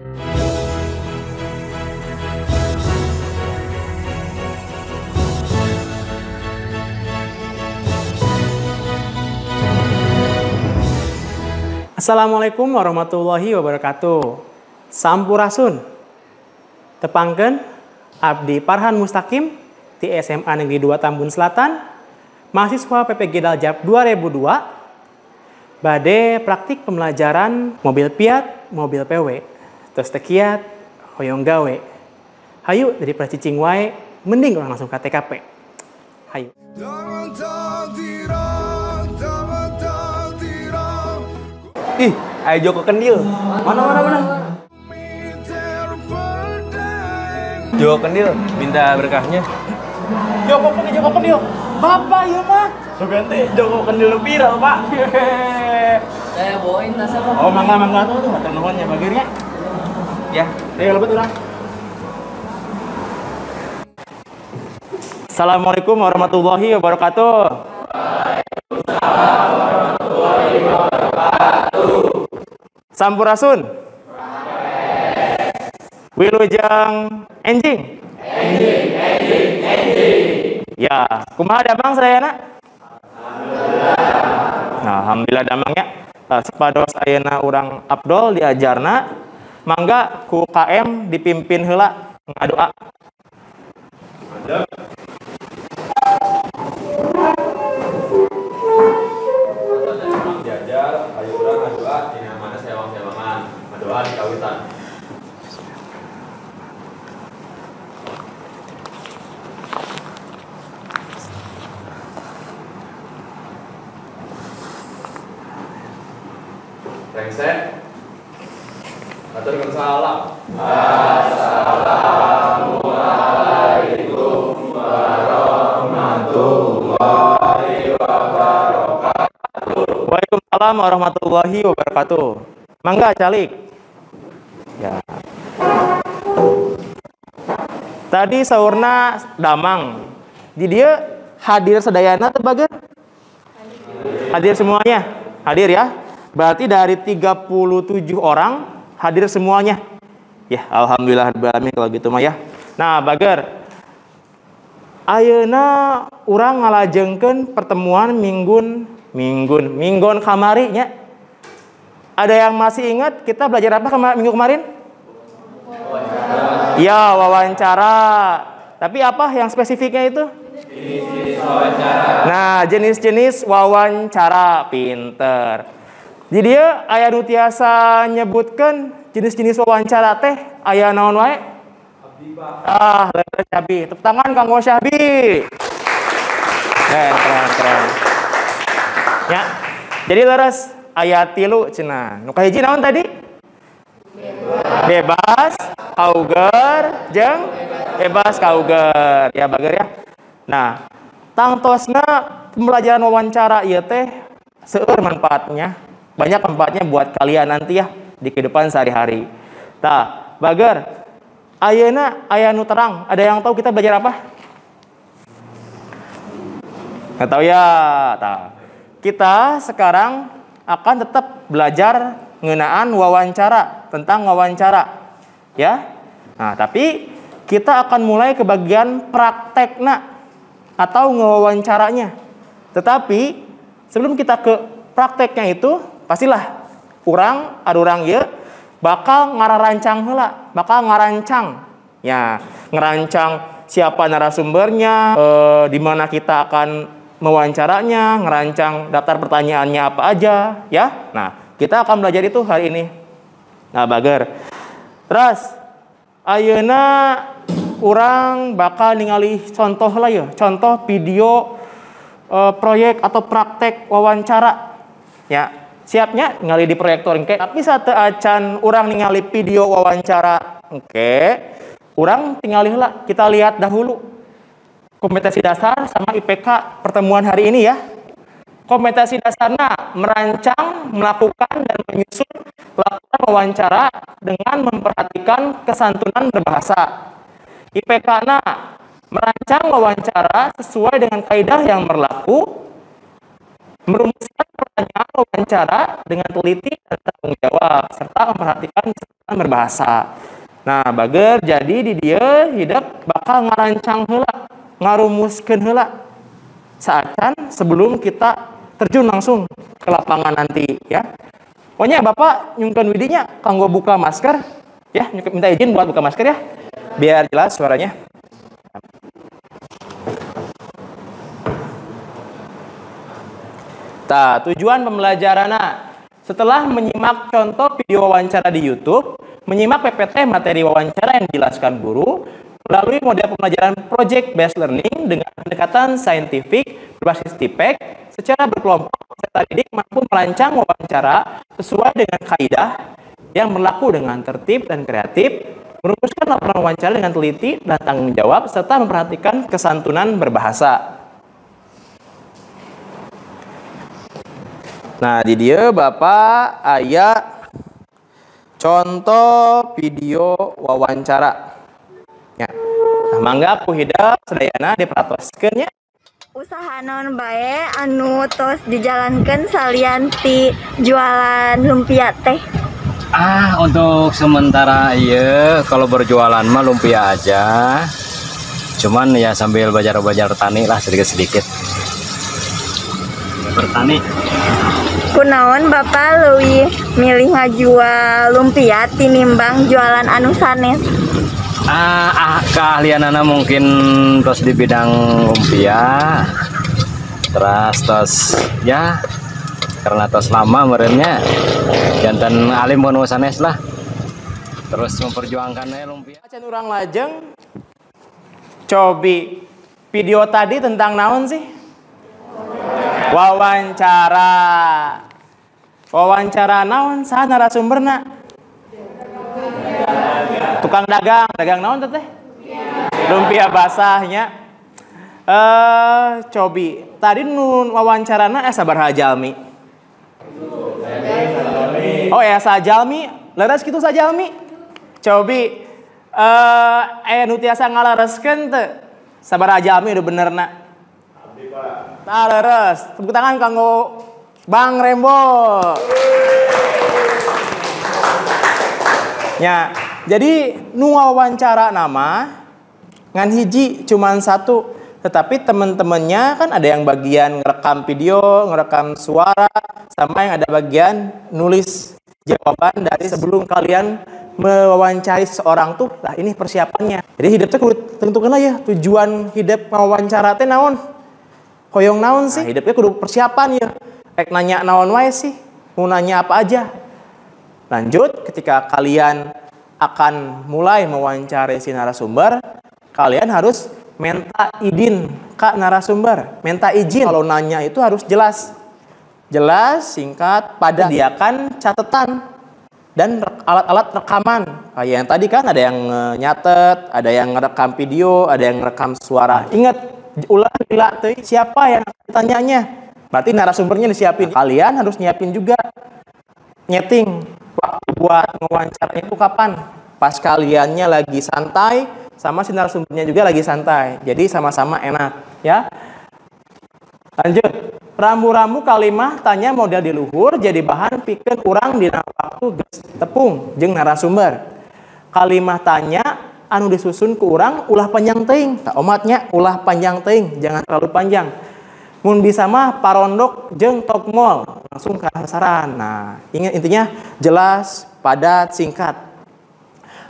Assalamualaikum warahmatullahi wabarakatuh. Sampurasun. Tepangkeun abdi Farhan Mustaqim di SMA Negeri 2 Tambun Selatan, mahasiswa PPG Daljab 2002, bade praktik pembelajaran mobil Fiat, mobil PW, terus tekiat, hoyong gawe. Hayu dari pracicing wae, mending orang langsung ke TKP. Hayu. Ih, ayo Joko Kendil. Mana? Joko Kendil, minta berkahnya. Joko Kendil. Bapak ya mah. Sugante Joko Kendil viral, Pak. Saya bawain tasnya Pak. Oh, mangga tuh matur nuhun ya bagirnya. Ya, Ayo lebet urang. Assalamualaikum warahmatullahi wabarakatuh. Sampurasun. Wilujeng enjing. Ya, kumaha damang sadayana? Alhamdulillah damangnya. Sepados ayeuna urang Abdol diajarna, mangga ku KM dipimpin heula ngadoa. jajar, ayo urang ngadoa dina mana sewang-sewangan, ngadoa di kawitan. Rengsek. Atur salam. Assalamualaikum warahmatullahi wabarakatuh. Waalaikumsalam warahmatullahi wabarakatuh. Mangga calik. Ya. Tadi saurna damang. Di dia hadir sedayana teu bageun? Hadir semuanya. Hadir ya. Berarti dari 37 orang hadir semuanya. Ya, alhamdulillah kalau gitu mah ya. Nah, bager. Ayeuna urang ngalajengkeun pertemuan minggun kamari nya. Ada yang masih ingat kita belajar apa minggu kemarin? Ya, wawancara. Tapi apa yang spesifiknya itu? Jenis-jenis wawancara. Nah, jenis-jenis wawancara, pinter. Jadi dia aya nu tiasa nyebutkeun jenis-jenis wawancara teh aya naon wae? Abdi Pak. Leungeun Syabi. Tepuk tangan kanggo Syabi. Keren. Ya. Jadi leres aya 3 cenah. Nu kahiji naon tadi? Bebas, kauger, jeung bebas kauger. Ya bager ya. Nah, tangtosna pembelajaran wawancara ieu teh seueur manfaatnya. Banyak manfaatnya buat kalian nanti ya di kehidupan sehari-hari. Tah, bager. Ayeuna aya nu terang. Ada yang tahu kita belajar apa? Nggak tahu ya. Tah. Kita sekarang akan tetap belajar ngeunaan wawancara, tentang wawancara. Ya. Nah, tapi kita akan mulai ke bagian praktekna atau ngewawancaranya. Tetapi sebelum kita ke prakteknya itu, pastilah urang ieu bakal ngarancang heula, bakal ngarancang. Ya, ngerancang siapa narasumbernya, di mana kita akan mewawancaranya, ngerancang daftar pertanyaannya apa aja, ya. Nah, kita akan belajar itu hari ini. Nah, bager. Terus ayeuna urang bakal ningali contoh lah ya, contoh video proyek atau praktek wawancara. Ya, siapnya ningali di proyektor engke. Tapi sateu acan urang ningali video wawancara engke, urang tingali heula, kita lihat dahulu kompetensi dasar sama IPK pertemuan hari ini ya. Kompetensi dasarnya merancang, melakukan dan menyusun laporan wawancara dengan memperhatikan kesantunan berbahasa. IPK-na merancang wawancara sesuai dengan kaidah yang berlaku, merumuskan pertanyaan wawancara dengan teliti dan tanggung jawab, serta memperhatikan santunan berbahasa. Nah, bager jadi di dia hidup bakal ngarancang heula, ngarumuskeun heula. Saacan sebelum kita terjun langsung ke lapangan nanti ya. Pokoknya Bapak nyungkeun widinya kanggo buka masker ya, minta izin buat buka masker ya. Biar jelas suaranya. Nah, tujuan pembelajaranna setelah menyimak contoh video wawancara di YouTube, menyimak PPT materi wawancara yang dijelaskan guru, melalui model pembelajaran project based learning dengan pendekatan saintifik berbasis TIPEC, secara berkelompok peserta didik mampu merancang wawancara sesuai dengan kaidah yang berlaku dengan tertib dan kreatif, merumuskan laporan wawancara dengan teliti dan tanggung jawab, serta memperhatikan kesantunan berbahasa. Nah, di dia Bapak aya contoh video wawancara. Ya. Nah, mangga ku hidap sadayana diperatoskeun nya. Usaha naon bae anu tos dijalankan salian ti jualan lumpia teh? Untuk sementara iya kalau berjualan mah lumpia aja. Cuman ya sambil belajar tani lah sedikit-sedikit. Bertani. Kunaon Bapak leuwih milih ngajual lumpia tinimbang jualan anu sanes? Keahlianana mungkin terus di bidang lumpia. Terus ya karena tos lama merenya jantan alim mun sanes lah. Terus memperjuangkannya lumpia. Acan urang lajeng. Cobi video tadi tentang naon sih? Wawancara. Wawancara naon saha narasumberna? Tukang dagang naon teh? Lumpia basahnya. Cobi tadi nun wawancarana sabaraha jalmi? Oh ya sajalmi, leres kitu sajalmi. Cobi nu tiasa ngalereskeun teu? Sabaraha jalmi udah benerna? Nah, leres. Tepuk tangan kanggo Bang Rembo. Ya, jadi nu wawancara nama ngan hiji cuman satu, tetapi teman-temannya kan ada yang bagian ngerekam video, ngerekam suara, sama yang ada bagian nulis jawaban dari sebelum kalian mewawancari seseorang tuh. Nah, ini persiapannya. Jadi hidupnya tentukan lah ya tujuan hidup wawancara teh naon? Hoyong naon sih? Nah, hidupnya kudu persiapan ya. Nanya naon wae sih? Mau nanya apa aja? Lanjut, ketika kalian akan mulai mewawancari si narasumber, kalian harus minta izin ke narasumber. Minta izin. Kalau nanya itu harus jelas. Jelas, singkat, padat. Sediakan catatan dan alat-alat rekaman. Kayak yang tadi kan ada yang nyatet, ada yang ngerekam video, ada yang ngerekam suara. Ingat, ulah bila siapa yang ditanyanya. Berarti narasumbernya disiapin. Kalian harus nyiapin juga nyeting waktu buat mewawancaranya itu kapan. Pas kaliannya lagi santai, sama si narasumbernya juga lagi santai. Jadi sama-sama enak, ya. Lanjut. Rambu-rambu kalimah tanya model di luhur jadi bahan pikeun urang dina waktu geus tepung jeung narasumber. Kalimah tanya anu disusun ku urang ulah panjang teuing. Tak omatnya ulah panjang teuing, jangan terlalu panjang. Mun bisa mah parondok jeung tokmol langsung ke sasaran. Nah, ingat intinya jelas, padat, singkat.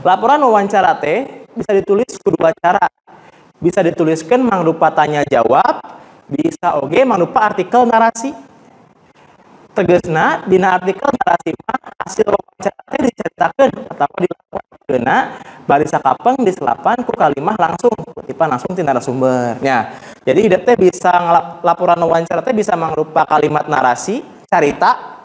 Laporan wawancara teh bisa ditulis kedua cara. Bisa dituliskan mangrupa tanya jawab, bisa oge mangrupa artikel narasi. Tegesna dina artikel narasi mah hasil wawancara teh diceritakeun atawa dilaporkeunna bari sakapeng diselapan ku kalimah langsung kutipan langsung ti narasumber. Nya, jadi hidup teh bisa laporan wawancara teh bisa mangrupa kalimat narasi, carita,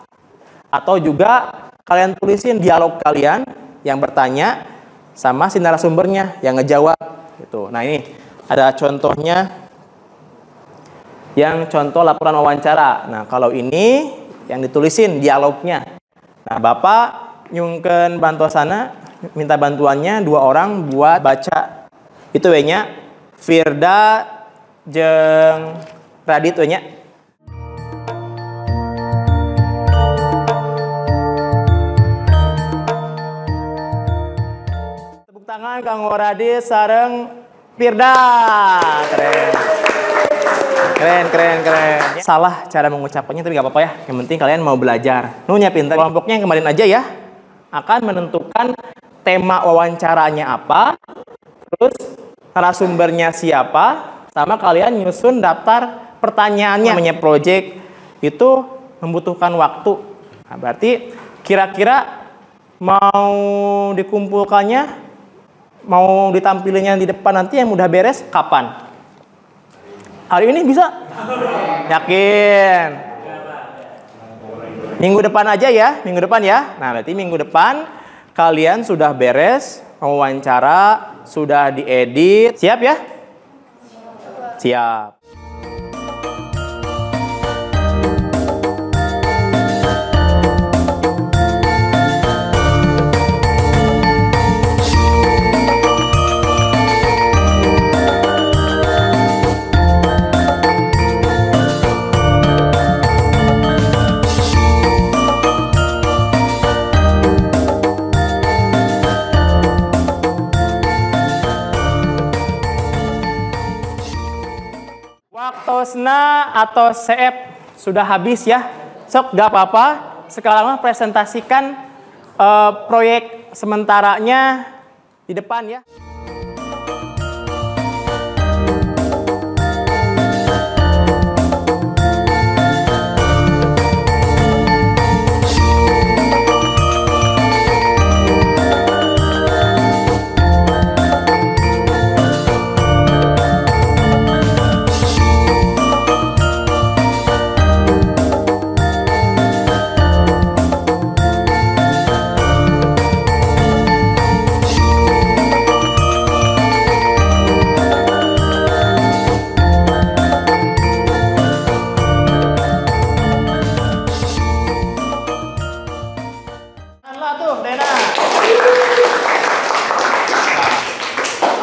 atau juga kalian tulisin dialog kalian yang bertanya sama si narasumbernya yang ngejawab gitu. Nah, ini ada contohnya yang contoh laporan wawancara. Nah, kalau ini yang ditulisin dialognya. Nah, Bapak nyungkeun bantosana minta bantuannya 2 orang buat baca itu we nya Firda jeung Radit we nya. tangan kanggo Radis sareng Firda. Keren. Salah cara mengucapkannya tapi gak apa-apa ya. Yang penting kalian mau belajar. Nunya pintar. Kelompoknya yang kemarin aja ya. Akan menentukan tema wawancaranya apa. Terus narasumbernya siapa. Sama kalian nyusun daftar pertanyaannya. Namanya project itu membutuhkan waktu. Nah, berarti kira-kira mau dikumpulkannya, mau ditampilnya di depan nanti yang udah beres kapan? Hari ini bisa? Yakin? Minggu depan aja ya, minggu depan ya. Nah, berarti minggu depan kalian sudah beres wawancara, sudah diedit. Siap ya? Siap. Waktosna atau CF sudah habis ya. Sok gak apa-apa. Sekarang mah presentasikan proyek sementaranya di depan ya.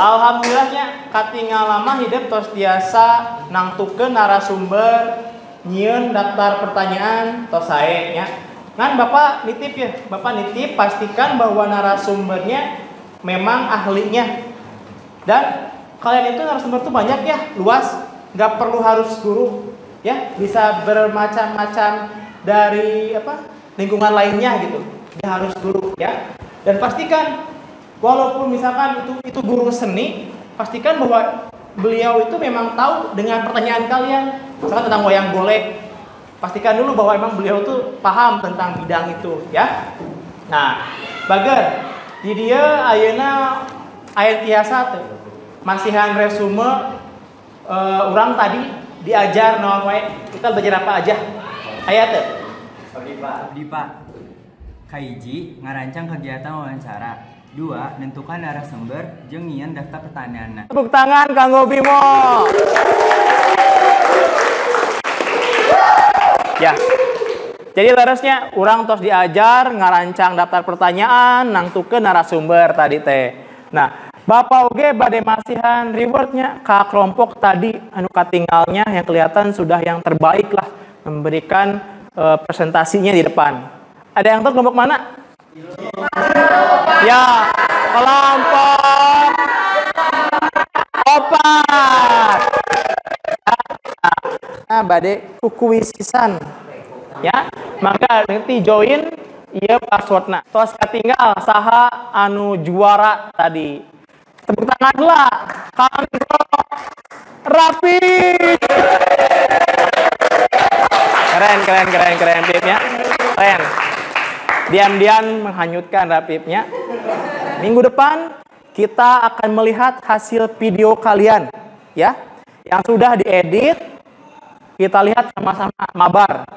Alhamdulillahnya katingal lama hidup tos biasa nangtukeun narasumber nyieun daftar pertanyaan tos sae nya. Ngan Bapak nitip ya, Bapak nitip pastikan bahwa narasumbernya memang ahlinya. Dan kalian itu narasumber tuh banyak ya, luas, nggak perlu harus guru ya, bisa bermacam-macam dari lingkungan lainnya gitu. Nggak harus guru ya. Dan pastikan walaupun misalkan itu guru seni, pastikan bahwa beliau itu memang tahu dengan pertanyaan kalian. Misalkan tentang wayang golek, pastikan dulu bahwa memang beliau tuh paham tentang bidang itu ya. Nah, bager di dia ayeuna aya tiasa teh masihan resume orang tadi diajar naon wae. Kita belajar apa aja? Aya teh. Abdi Pak. Kaiji ngarancang kegiatan wawancara. 2. Nentukan narasumber jeung nyieun daftar pertanyaanna. Tepuk tangan kanggo Bimo. Ya. Jadi leresnya urang tos diajar ngarancang daftar pertanyaan, nangtukeun narasumber tadi teh. Nah, Bapak oge bade masihan rewardnya ka kelompok tadi anu katinggalnya yang kelihatan sudah yang terbaik lah memberikan presentasinya di depan. Ada yang tahu kelompok mana? Ya, kelompok opat. Nah, bade kukuisisan. Ya, maka nanti join ieu passwordna. Tos katinggal saha anu juara tadi. Tepuk tangan lah. Kanggo Rapi. Keren tipnya. Keren. Diam-diam menghanyutkan Rapipnya. Minggu depan kita akan melihat hasil video kalian ya yang sudah diedit. Kita lihat sama-sama nobar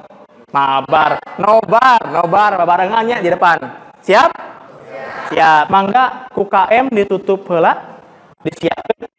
barengannya di depan. Siap? Siap. Mangga KUKM ditutup heula, disiapkeun.